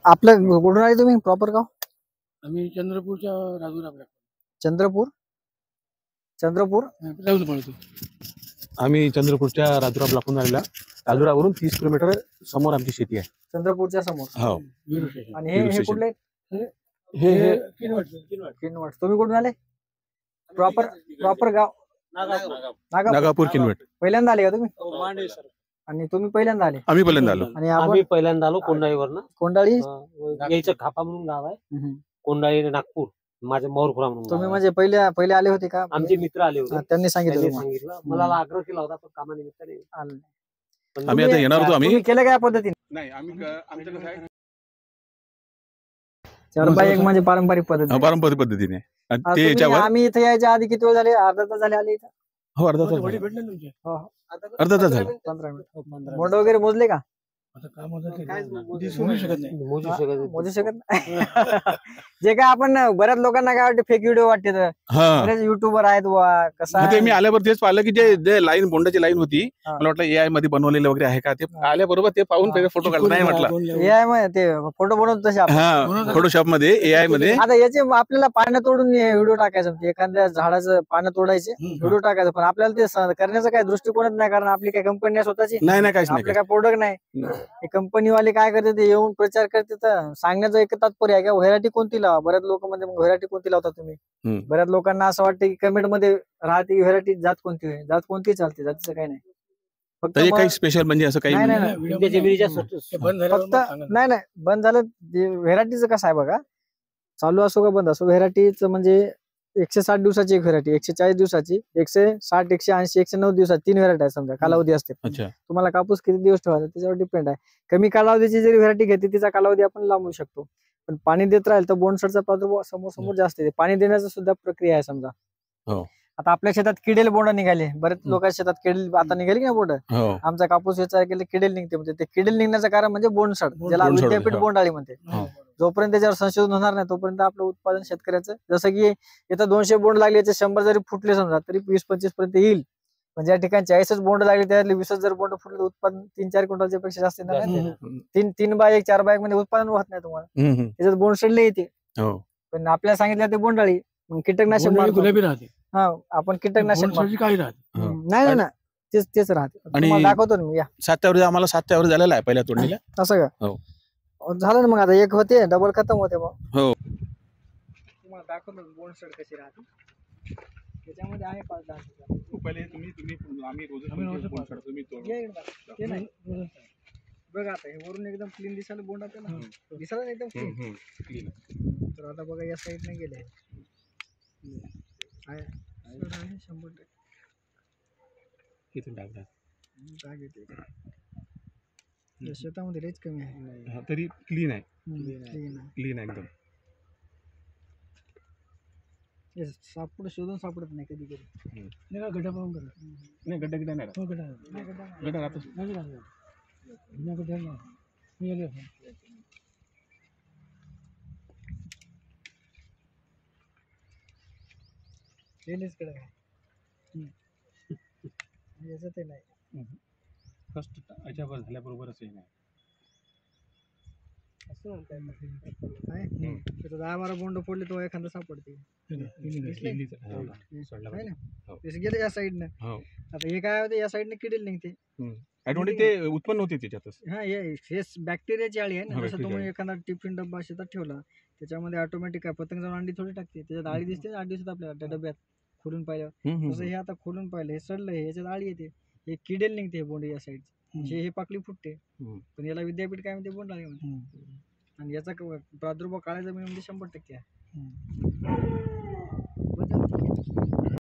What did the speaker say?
आपलं कुठून आले तुम्ही? प्रॉपर गाव? आम्ही चंद्रपूरच्या राजूरा. चंद्रपूर चंद्रपूर आम्ही चंद्रपूरच्या राजुरा ब्लॉकहून आलेला. राजुरावरून 30 किलोमीटर समोर आमची शेती आहे. चंद्रपूरच्या समोर. हो. आणि हे कुठले? हे किनवट. तुम्ही कुठून आले? प्रॉपर गाव नागापूर किनवट. पहिल्यांदा आले का तुम्ही? आणि तुम्ही पहिल्यांदा आले? आम्ही पहिल्यांदा आलो. आणि आम्ही पहिल्यांदा आलो कोंडाळीवरनं. कोंडाळी यायचं खापा म्हणून गाव आहे. कोंडाळी नागपूर. माझे मोरपुरा म्हणून. तुम्ही म्हणजे पहिले आले होते का? आमचे मित्र आले होते. त्यांनी सांगितलं. मला आग्रह केला होता पण कामानिमित्ताने आलो. आम्ही आता येणार होतो. आम्ही केलं काय पद्धतीने? नाही, आम्ही आमचं कसं आहे 4x1 म्हणजे पारंपरिक पद्धती. पारंपरिक पद्धतीने. आणि ते याच्यावर आम्ही इथे यायच्या आधी किती वेळ झाले? अर्धा तास झाले आले इथं. हो, अर्धा तास वडी झाला. भेटले तुमचे. अर्धा तास झाला. 15 मिनिट. बोंड वगैरे मोजले का? आता काय मोजू शकत नाही. मोजू शकत नाही. जे काय आपण बऱ्याच लोकांना काय वाटते, फेक व्हिडिओ वाटते. हा, बरेच युट्यूबर आहेत बुवा. कसं ते आहे? मी आल्यावर तेच पाहिलं की जे लाईन बोंडाची लाईन होती, हा. मला वाटलं AI मध्ये बनवलेलं वगैरे आहे का. ते आल्याबरोबर ते पाहून हा. पहिले फोटो काढला. नाही म्हटलं AI मध्ये ते फोटो बनवतो तसे आपण. हा, फोटोशॉप मध्ये AI मध्ये. आता याचे आपल्याला पानं तोडून व्हिडिओ टाकायचं म्हणजे एखाद्या झाडाचं पानं तोडायचे व्हिडिओ टाकायचं, पण आपल्याला ते करण्याचा काही दृष्टिकोनच नाही. कारण आपली काही कंपनी आहे स्वतःची, नाही काहीच नाही. आपलं काय प्रोडक्ट नाही. कंपनीवाले काय करते, ते येऊन प्रचार करते. तर सांगण्याचं एक तात्पर्य आहे का व्हेरायटी कोणती लावा. बऱ्याच लोक म्हणजे मग व्हेरायटी कोणती लावता तुम्ही? बऱ्याच लोकांना असं वाटतं की कमेंट मध्ये राहते व्हेरायटी जात कोणती चालते. जातीचं काही नाही. फक्त काही स्पेशल म्हणजे असं काही नाही, म्हणजे- नाही, फक्त नाही बंद झालं. व्हेरायटीचं कसं आहे बघा, चालू असो का बंद असो, व्हेरायटीचं म्हणजे 160 दिवसाची एक व्हेरायटी, 140 दिवसाची, 160, 180, 109 दिवसाची 3 व्हेरायटी आहे समजा. कालावधी असते. अच्छा. तुम्हाला कापूस किती दिवस ठेवायचा त्याच्यावर डिपेंड आहे. कमी कालावधीची जरी व्हेरायटी घेतली तिचा कालावधी आपण लांबवू शकतो. पण पाणी देत राहील तर बोंडसडचा प्रादुर्भाव समोर जास्त येते. पाणी देण्याचं सुद्धा प्रक्रिया आहे समजा. हो. आता आपल्या शेतात किडेल बोंड निघाले. बरेच लोकांच्या शेतात किडेल आता निघाली की ना बोंड. हो. आमचा कापूस याचा केले किडेल निघते. म्हणजे ते किडेल निघण्याचं कारण म्हणजे बोंडसड, ज्याला बोंडसड, विद्यापीठ हो. बोंडाळी म्हणते. जोपर्यंत त्याच्यावर संशोधन होणार नाही तोपर्यंत आपलं उत्पादन शेतकऱ्याचं, जसं की इथं 200 बोंड लागले, याचे 100 जरी फुटले समजा तरी 20-25 पर्यंत येईल. पण ज्या ठिकाणी 40 बोंड लागले त्यातले 20 जर बोंड फुटले तर उत्पादन 3-4 क्विंटलच्या पेक्षा जास्त येणार नाही. 3 बाय 1, 4 बाय मध्ये उत्पादन होत नाही तुम्हाला. त्याच्यात बोंडसडले येते. हो. पण आपल्याला सांगितलं ते बोंडाळी, मग कीटकनाशक मारतो. गुलाबी राहते. हा, आपण कीटकनाशक काही राहते. नाही ना, तेच राहते. तुम्हाला दाखवतो ना मी. या 7 आम्हाला 7 झालेला आहे पहिल्या तोडणीला. असं का? हो. झालं ना. मग आता एक होते डबल खतम होते मग. हो. तुम्हाला दाखवतो बोंडसड कशी राहते. त्याच्यामध्ये आहे 5-10. पहिले तुम्ही आम्ही रोज तुम्ही ते नाही बघा. आता हे वरून एकदम क्लीन दिसायला बोंड आपल्याला दिसायला एकदम क्लीन. तर आता बघा या साईडने गेले आहे 100%. किती टाकतात जाग येते शेतामध्ये लईच कमी आहे. तरी क्लीन आहे. क्लीन आहे. एकदम. शोधून सापडत नाही कधी गड्डा पाहून करा. नाही, गड्डा नाही. गड्डा राहतो. याचं ते नाही. फर्स्ट याच्यावर झाल्याबरोबरच हे नाही. असं म्हणताय काय 10-12 बोंड फोडले तो एखादा सापडते. गेले या साईडनं. आता हे काय होते, या साईडने किडेल निघते. ते उत्पन्न होते त्याच्यातच. हा, हे बॅक्टेरियाची आळी आहे ना. जसं तुम्ही एखादा टिफिन डब्बा शेतात ठेवला त्याच्यामध्ये ऑटोमॅटिक काय पतंग जाऊन अंडी थोडी टाकते. त्याच्यात आळी दिसते 8 दिवसात आपल्याला त्या डब्यात खोलून पाहिल्यावर. तसं हे आता खोलून पाहिलं, हे सडलं, हे याच्यात आळी येते. हे किडेल निघते हे बोंड या साईड. हे पाकळी फुटते. पण याला विद्यापीठ काय म्हणते, बोंडाळी म्हणते. आणि याचा प्रादुर्भाव काळ्या जमिनीमध्ये 100% आहे.